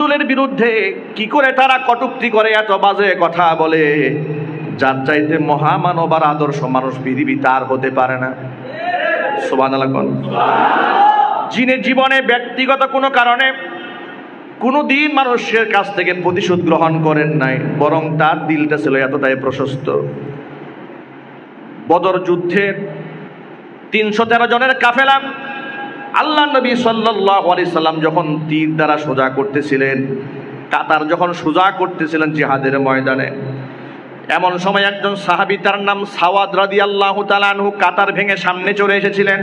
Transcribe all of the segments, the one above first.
রাসূলের বিরুদ্ধে কি করে তারা কটূক্তি করে, এত বাজে কথা বলে, যার চাইতে মহামানব আর আদর্শ মানুষ পৃথিবীতে আর হতে পারে না। সুবহানাল্লাহ। যিনি জীবনে ব্যক্তিগত কোনো কারণে কোনো দিন মানুষের কাছ থেকে প্রতিশোধ গ্রহণ করেন নাই, বরং তার দিলটা ছিল এতটাই প্রশস্ত। বদর যুদ্ধে ৩১৩ জনের কাফেলা আল্লাহ নবী সাল্লাল্লাহু আলাইহি সাল্লাম যখন তীর দ্বারা সোজা করতেছিলেন, কাতার যখন সোজা করতেছিলেন জিহাদের ময়দানে, এমন সময় একজন সাহাবী, তার নাম সাওয়াদ রাদিয়াল্লাহু তাআলা আনহু, কাতার ভেঙে সামনে চলে এসেছিলেন।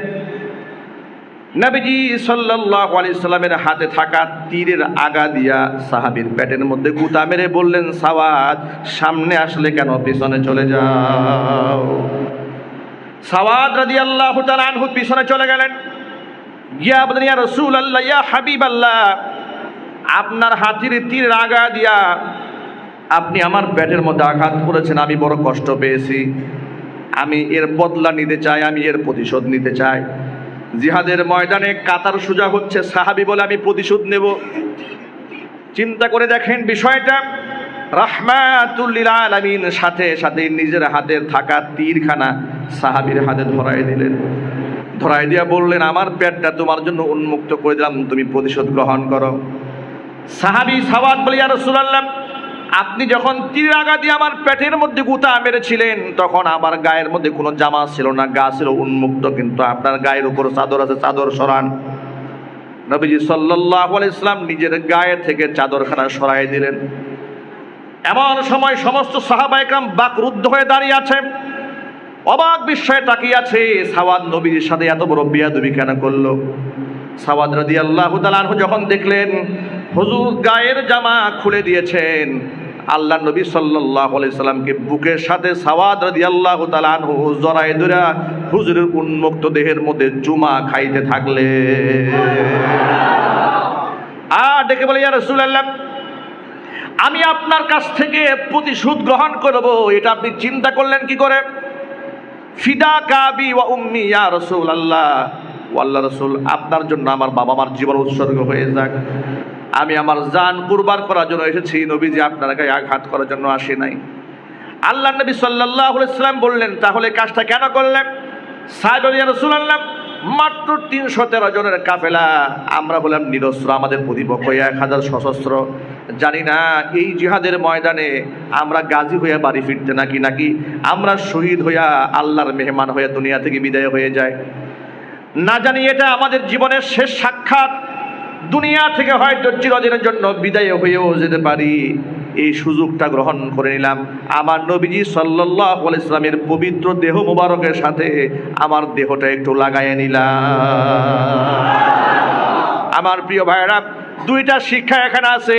নবীজি সাল্লাল্লাহু আলাইহি সাল্লামের হাতে থাকা তীরের আগা দিয়া সাহাবীর পেটের মধ্যে গুতা মেরে বললেন, সাওয়াদ, সামনে আসলে কেন, পিছনে চলে যাও। সাওয়াদ রাদিয়াল্লাহু তাআলা আনহু পিছনে চলে গেলেন, গিয়া বললেন, ইয়া রাসূলুল্লাহ, ইয়া হাবিবাল্লাহ, আপনার হাতির তীরের আগা দিয়া আপনি আমার পেটের মধ্যে আঘাত করেছেন, আমি বড় কষ্ট পেয়েছি, আমি এর বদলা নিতে চাই, আমি এর প্রতিশোধ নিতে চাই। জিহাদের ময়দানে কাতার সোজা হচ্ছে, সাহাবী বলে আমি প্রতিশোধ নেব। চিন্তা করে দেখেন বিষয়টা, রাহমাতুল লিল আলামিন সাথে সাথে নিজের হাতের থাকা তীরখানা সাহাবীর হাতে ধরাই দিলেন। ধরাই দিয়া বললেন, আমার পেটটা তোমার জন্য উন্মুক্ত করে দিলাম, তুমি প্রতিশোধ গ্রহণ করো। সাহাবী সাওয়াদ বলে, ইয়া রাসূলুল্লাহ, আপনি যখন তীর আগা দিয়ে আমার পেটের মধ্যে গুতা মেরেছিলেন, তখন আমার গায়ের মধ্যে কোনো জামা ছিল না, গা ছিল উন্মুক্ত, কিন্তু আপনার গায়ের উপর চাদর আছে, চাদর সরান। নবীজি সাল্লাল্লাহু আলাইহি সাল্লাম নিজের গায়ে থেকে চাদরখানা সরাই দিলেন। এমন সময় সমস্ত সাহাবা একরাম বাকরুদ্ধ হয়ে দাঁড়িয়ে আছে, অবাক বিস্ময়ে তাকিয়ে আছে, সাওয়াদ নবীর সাথে এত বড় বেয়াদবি কেন করলো। সাওয়াদ রাদিয়াল্লাহু তাআলা আনহু যখন দেখলেন হুজুর গায়ের জামা খুলে দিয়েছেন, আল্লাহ নবী সাল্লাল্লাহু আলাইহি সাল্লামকে বুকের সাথে সাওয়াদ রাদিয়াল্লাহু তাআলা আনহু জড়ায় ধরে হুজুরের উন্মুক্ত দেহের মধ্যে চুমা খাইতে থাকলে। আর ডেকে বলে, ইয়া রাসূলুল্লাহ, আমি আপনার কাছ থেকে প্রতিশোধ গ্রহণ করব, এটা আপনি চিন্তা করলেন কি করে? ফিদা কাবি ওয়া উম্মি ইয়া রাসূলুল্লাহ, আল্লাহ রাসূল, আপনার জন্য আমার বাবা মার জীবন উৎসর্গ হয়ে যাক, আমি আমার জান কুরবান করার জন্য এসেছি, নবীজি আপনার গায়ে আঘাত করার জন্য আসি নাই। আল্লাহ নবী সাল্লাল্লাহু আলাইহি সাল্লাম বললেন, তাহলে কাজটা কেন করলেন? সাহাবা ইয়া রাসূলুল্লাহ, মাত্র ৩১৩ জনের কাফেলা, আমরা হলাম নিরস্ত্র, আমাদের প্রতিপক্ষ ১০০০ সশস্ত্র। জানি না এই জিহাদের ময়দানে আমরা গাজী হইয়া বাড়ি ফিরতে নাকি আমরা শহীদ হইয়া আল্লাহর মেহমান হইয়া দুনিয়া থেকে বিদায় হয়ে যায়। না জানি এটা আমাদের জীবনের শেষ সাক্ষাৎ, দুনিয়া থেকে হয়তো চিরদিনের জন্য বিদায় হয়েও যেতে পারি। এই সুযোগটা গ্রহণ করে নিলাম, আমার নবীজি সাল্লাল্লাহু আলাইহি সাল্লামের পবিত্র দেহ মুবারকের সাথে আমার দেহটা একটু লাগাইয়া নিলাম। আমার প্রিয় ভাইরা, দুইটা শিক্ষা এখানে আছে।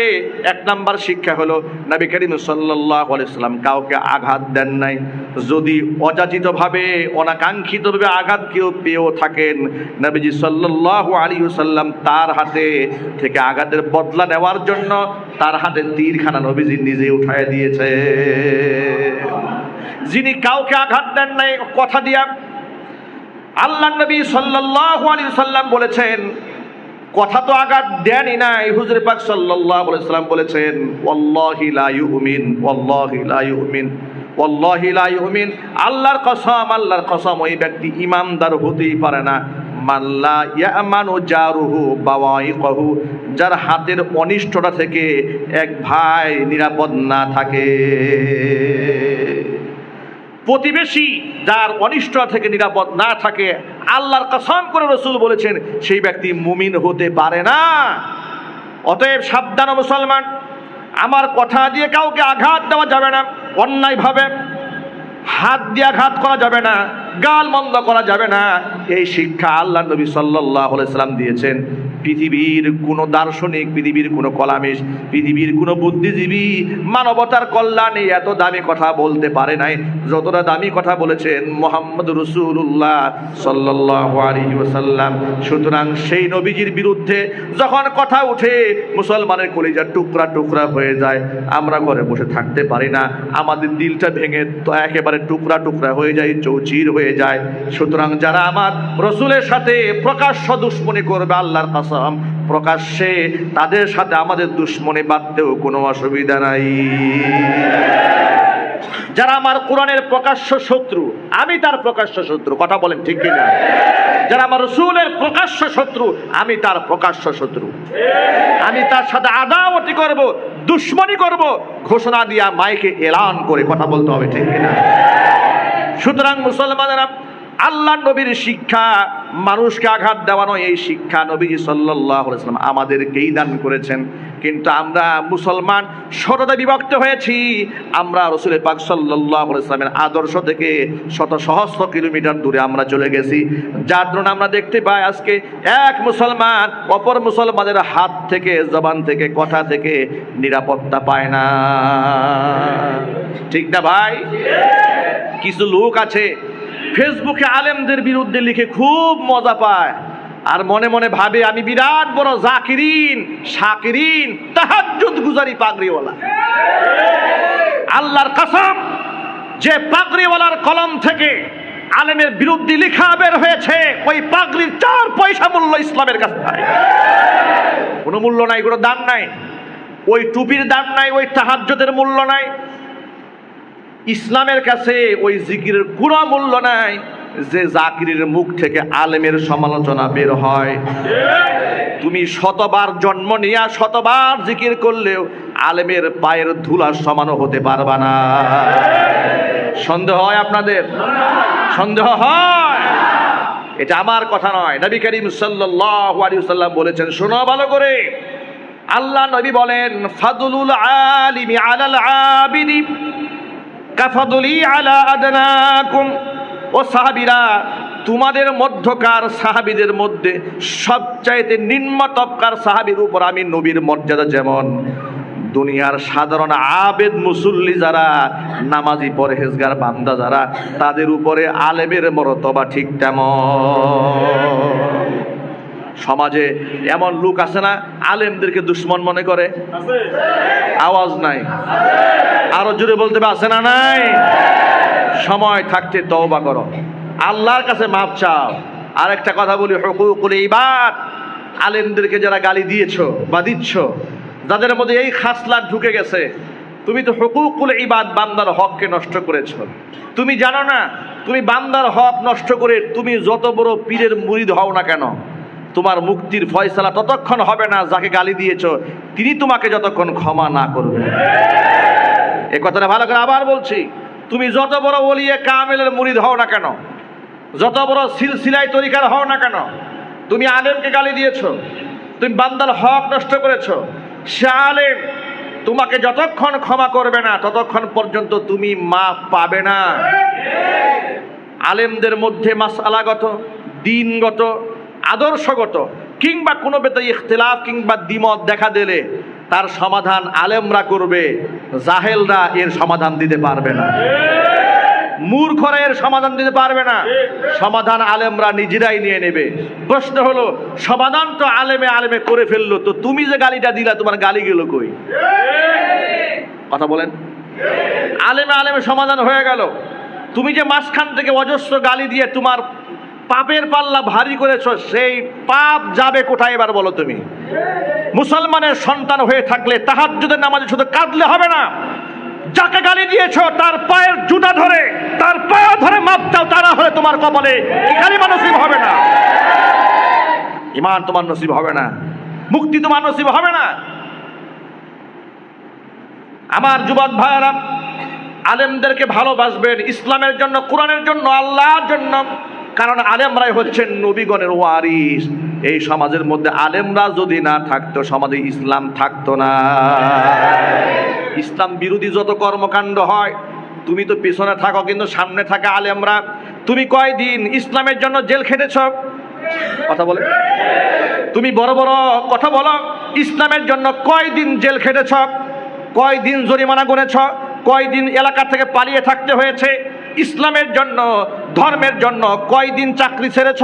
এক নাম্বার শিক্ষা হলো, নবী করিম সাল্লাল্লাহু আলাইহি সাল্লাম কাউকে আঘাত দেন নাই। যদি অযাচিতভাবে অনাকাঙ্ক্ষিতভাবে আঘাত কেউ পেয়েও থাকেন, নবীজি সাল্লাল্লাহু আলাইহি ওয়াসাল্লাম তার হাতে থেকে আঘাতের বদলা নেওয়ার জন্য তার হাতে তীরখানা নবীজি নিজে উঠায় দিয়েছে। যিনি কাউকে আঘাত দেন নাই কথা দিয়া, আল্লাহ নবী সাল্লাল্লাহু আলাইহি ওয়াসাল্লাম বলেছেন, কথা তো আঘাত দেনই নাই, হুজুর পাক সাল্লাল্লাহু আলাইহি ওয়াসাল্লাম বলেছেন, ওয়াল্লাহি লা ইউমিন, ওয়াল্লাহি লা ইউমিন, ওয়াল্লাহি লা ইউমিন, আল্লাহর কসম, আল্লাহর কসম, ওই ব্যক্তি ঈমানদার হতেই পারে না, মাল্লা ইয়ামানু জারুহু বাওয়াইকহু, যার হাতের অনিষ্টতা থেকে এক ভাই নিরাপদ না থাকে। প্রতিবেশী যার অনিষ্টতা থেকে নিরাপদ না থাকে, আল্লাহর কসম করে রাসূল বলেছেন, সেই ব্যক্তি মুমিন হতে পারে না। অতএব সাবধান মুসলমান, আমার কথা দিয়ে কাউকে আঘাত দেওয়া যাবে না, অন্যায়ভাবে হাত দিয়ে আঘাত করা যাবে না, গাল মন্দ করা যাবে না। এই শিক্ষা আল্লাহ নবী সাল্লাল্লাহু আলাইহি সাল্লাম দিয়েছেন। পৃথিবীর কোনো দার্শনিক, পৃথিবীর কোনো কলামিস্ট, পৃথিবীর কোনো বুদ্ধিজীবী মানবতার কল্যাণে এত দামি কথা বলতে পারে নাই যতটা দামি কথা বলেছেন মুহাম্মদ রাসূলুল্লাহ সাল্লাল্লাহু আলাইহি ওয়াসাল্লাম। সুতরাং সেই নবীজির বিরুদ্ধে যখন কথা উঠে, মুসলমানের কলিজা টুকরা টুকরা হয়ে যায়। আমরা ঘরে বসে থাকতে পারি না, আমাদের দিলটা ভেঙে তো একেবারে টুকরা টুকরা হয়ে যায়, চৌচির হয়ে যায়। সুতরাং যারা আমার রাসূলের সাথে প্রকাশ্য দুশমনি করবে, আল্লাহর কসম প্রকাশ্যে তাদের সাথে আমাদের দুশ্মনী বাঁধতেও কোনো অসুবিধা নাই। যারা আমার কোরআনের প্রকাশ্য শত্রু, আমি তার প্রকাশ্য শত্রু, কথা বলেন ঠিক কিনা? যারা আমার রাসূলের প্রকাশ্য শত্রু, আমি তার প্রকাশ্য শত্রু। আমি তার সাথে আদাওয়াতি করব, দুশ্মনী করব, ঘোষণা দিয়া মাইকে এলান করে কথা বলতে হবে, ঠিক কিনা? সুতরাং মুসলমানেরা, আল্লাহ নবীর শিক্ষা মানুষকে আঘাত দেওয়া নয়, এই শিক্ষা নবীজি সাল্লাল্লাহু আলাইহি ওয়াসাল্লাম আমাদেরকেই দান করেছেন। কিন্তু আমরা মুসলমান শতটা বিভক্ত হয়েছি। আমরা রাসূল পাক সাল্লাল্লাহু আলাইহি ওয়াসাল্লামের আদর্শ থেকে শত সহস্র কিলোমিটার দূরে আমরা চলে গেছি, যার জন্য আমরা দেখতে পাই আজকে এক মুসলমান অপর মুসলমানের হাত থেকে, জবান থেকে, কথা থেকে নিরাপত্তা পায় না, ঠিক না ভাই? কিছু লোক আছে ফেসবুকে আলেমদের বিরুদ্ধে লিখে খুব মজা পায়, আর মনে মনে ভাবে আমি বিরাট বড় জাকিরিন, শাকিরিন, তাহাজ্জুদ গুজারি পাগড়িওয়ালা। আল্লাহর কসম, যে পাগড়িওয়ালার কলম থেকে আলেমের বিরুদ্ধে লেখা বের হয়েছে, ওই পাগড়ির 4 পয়সা মূল্য ইসলামের কাছে নাই। কোনো মূল্য নাই, কোনো দাম নাই। ওই টুপির দাম নাই, ওই তাহাজ্জুদের মূল্য নাই। ইসলামের কাছে ওই জিকিরের কোনো মূল্য নাই যে জাকিরের মুখ থেকে আলেমের সমালোচনা বের হয়। তুমি শতবার জন্ম নিয়ে শতবার জিকির করলেও আলেমের পায়ের ধুলার সমানও হতে পারবা না। সন্দেহ হয় আপনাদের? সন্দেহ হয়? এটা আমার কথা নয়, নবী করিম সাল্লাল্লাহু আলাইহি ওয়াসাল্লাম বলেছেন, শোনো ভালো করে। আল্লাহ নবী বলেন, ফাদলুল আলিমি আলাল আবিদি কাফাদুলি আলা আদনাকুম। ও সাহাবীরা, তোমাদের মধ্যকার সাহাবীদের মধ্যে সবচাইতে নিম্ন তবকার সাহাবীর উপর আমি নবীর মর্যাদা যেমন, দুনিয়ার সাধারণ আবেদ মুসল্লি যারা, নামাজি পরহেজগার বান্দা যারা, তাদের উপরে আলেমের মর্তবা ঠিক তেমন। সমাজে এমন লোক আছে না, আলেমদেরকে দুশ্মন মনে করে? আওয়াজ নাই, আরো জোরে বলতে হবে, আছে না নাই? সময় থাকতে তওবা করো, আল্লাহর কাছে মাপ চাও। আর একটা কথা বলি, হুকুকুল ইবাদ, আলেমদেরকে যারা গালি দিয়েছো বা দিচ্ছ, যাদের মধ্যে এই খাসলাত ঢুকে গেছে, তুমি তো হুকুকুল ইবাদ, বান্দার হককে নষ্ট করেছো। তুমি জানো না, তুমি বান্দার হক নষ্ট করে তুমি যত বড় পীরের মুরিদ হও না কেন, তোমার মুক্তির ফয়সালা ততক্ষণ হবে না যাকে গালি দিয়েছো তিনি তোমাকে যতক্ষণ ক্ষমা না করবে। এই কথাটা ভালো করে আবার বলছি, তুমি যত বড় ওলিয়ে কামেলের মুরিদ হও না কেন, যত বড় সিলসিলায় তরিকার হও না কেন, তুমি আলেমকে গালি দিয়েছো, তুমি বান্দার হক নষ্ট করেছো, সে আলেম তোমাকে যতক্ষণ ক্ষমা করবে না ততক্ষণ পর্যন্ত তুমি মাফ পাবে না। আলেমদের মধ্যে মাসআলাগত, দ্বীনগত, আদর্শগত কিংবা কোনো বেতে ইখতিলাফ কিংবা দ্বিমত দেখা দিলে তার সমাধান আলেমরা করবে, জাহেলরা এর সমাধান দিতে পারবে না, মূর্খরা এর সমাধান দিতে পারবে না। সমাধান আলেমরা নিজেরাই নিয়ে নেবে। প্রশ্ন হলো, সমাধান তো আলেমে আলেমে করে ফেললো, তো তুমি যে গালিটা দিলা তোমার গালি গেল কই? কথা বলেন। আলেমে আলেমে সমাধান হয়ে গেল, তুমি যে মাঝখান থেকে অজস্র গালি দিয়ে তোমার পাপের পাল্লা ভারী করেছো, সেই পাপ যাবে কোথায় এবার বলো তুমি? মুসলমানের সন্তান হয়ে থাকলে তাহাজ্জুদের নামাজে শুধু কাঁদলে হবে না, যাকে গালি দিয়েছো তার পায়ের জুতা ধরে, তার পায়ে ধরে মাপ চাও, তারা হলে তোমার কপালে কালিমা নসিব হবে না, ঈমান তোমার নসিব হবে না, মুক্তি তোমার নসিব হবে না। আমার যুবক ভাইয়েরা, আলেমদেরকে ভালোবাসবেন ইসলামের জন্য, কোরআনের জন্য, আল্লাহর জন্য, কারণ আলেমরাই হচ্ছেন নবীগণের ওয়ারিস। এই সমাজের মধ্যে আলেমরা যদি না থাকতো সমাজে ইসলাম থাকতো না। ইসলাম বিরোধী যত কর্মকাণ্ড হয়, তুমি তো পিছনে থাকো কিন্তু সামনে থাকে আলেমরা। তুমি কয়দিন ইসলামের জন্য জেল খেটেছ? কথা বলে, তুমি বড় বড় কথা বলো, ইসলামের জন্য কয়দিন জেল খেটেছ, কয়দিন জরিমানা গুনেছ, কয়দিন এলাকা থেকে পালিয়ে থাকতে হয়েছে, ইসলামের জন্য, ধর্মের জন্য কয়দিন চাকরি ছেড়েছ?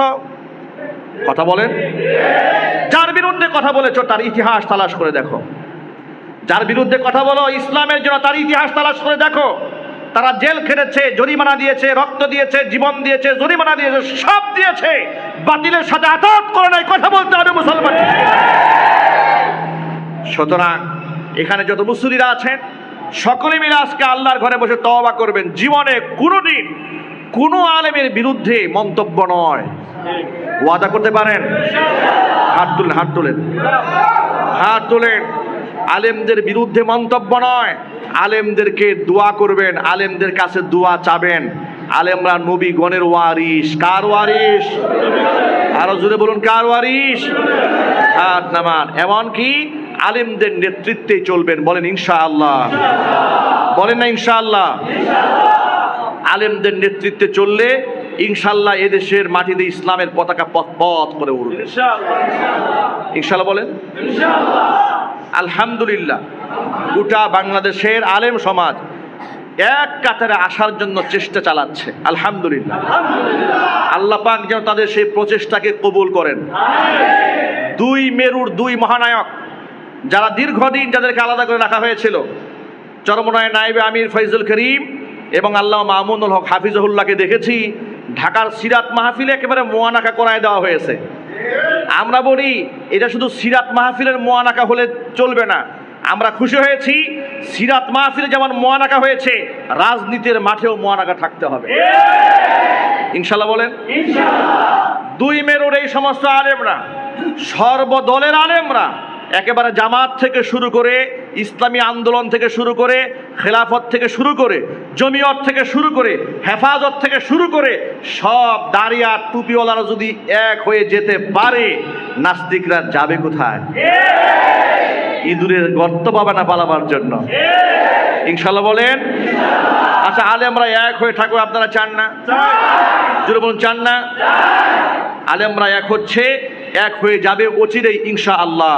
কথা বলেন। যার বিরুদ্ধে কথা বলেছ তার ইতিহাস তালাশ করে দেখো, যার বিরুদ্ধে কথা বলো ইসলামের জন্য তার ইতিহাস তালাশ করে দেখো। তারা জেল খেটেছে, জরিমানা দিয়েছে, রক্ত দিয়েছে, জীবন দিয়েছে, জরিমানা দিয়েছে, সব দিয়েছে, বাতিলের সাথে আতাত করে নাই। কথা বলতে হবে মুসলমান। সুতরাং এখানে যত মুসল্লিরা আছেন সকলে মিলে আজকে আল্লাহর ঘরে বসে তওবা করবেন। জীবনে কোনোদিন কোনো আলেমের বিরুদ্ধে মন্তব্য নয়। ওয়াদা করতে পারেন? হাত তুলেন, হাত তুলেন, হাত তুলেন। আলেমদের বিরুদ্ধে মন্তব্য নয়। আলেমদেরকে দোয়া করবেন, আলেমদের কাছে দোয়া চাবেন। আলেমরা নবীগণের ওয়ারিস। কার ওয়ারিস? আরো জোরে বলুন, কার ওয়ারিস? হাত নামান। এমনকি আলেমদের নেতৃত্বে চলবেন। বলেন ইনশাআল্লাহ। বলেন না ইনশাআল্লাহ? আলেমদের নেতৃত্বে চললে ইনশাআল্লাহ এদেশের মাটিতে ইসলামের পতাকা পথ পথ করে উঠবে ইনশাআল্লাহ। বলেন আলহামদুলিল্লাহ। গোটা বাংলাদেশের আলেম সমাজ এক কাতারে আসার জন্য চেষ্টা চালাচ্ছে। আলহামদুলিল্লাহ। আল্লাহ পাক যেন তাদের সেই প্রচেষ্টাকে কবুল করেন। দুই মেরুর দুই মহানায়ক, যারা দীর্ঘদিন যাদেরকে আলাদা করে রাখা হয়েছিল, চরমনায় নায়েবে আমির ফয়জুল করিম এবং আল্লামা মামুনুল হক হাফিজহুল্লাহকে দেখেছি ঢাকার সিরাত মাহফিলে একেবারে মোয়ানাকা করায় দেওয়া হয়েছে। আমরা বলি এটা শুধু সিরাত মাহফিলের মোয়ানাকা হলে চলবে না। আমরা খুশি হয়েছি সিরাত মাহফিলে যেমন মোয়ানাকা হয়েছে, রাজনীতির মাঠেও মোয়ানাকা থাকতে হবে ইনশাআল্লাহ। বলেন দুই মেরুর এই সমস্ত আলেমরা, সর্বদলের আলেমরা, একেবারে জামাত থেকে শুরু করে, ইসলামী আন্দোলন থেকে শুরু করে, খেলাফত থেকে শুরু করে, জমিয়ত থেকে শুরু করে, হেফাজত থেকে শুরু করে, সব দাঁড়িয়া টুপিওয়ালারা যদি এক হয়ে যেতে পারে, নাস্তিকরা যাবে কোথায়? ইঁদুরের গর্ত পাবে না পালাবার জন্য ইনশাআল্লাহ। বলেন আচ্ছা, আলেমরা এক হয়ে থাকবে, আপনারা চান না? জোরে বলুন, চান না? আলেমরা এক হচ্ছে, এক হয়ে যাবে অচিরেই ইনশাআল্লাহ।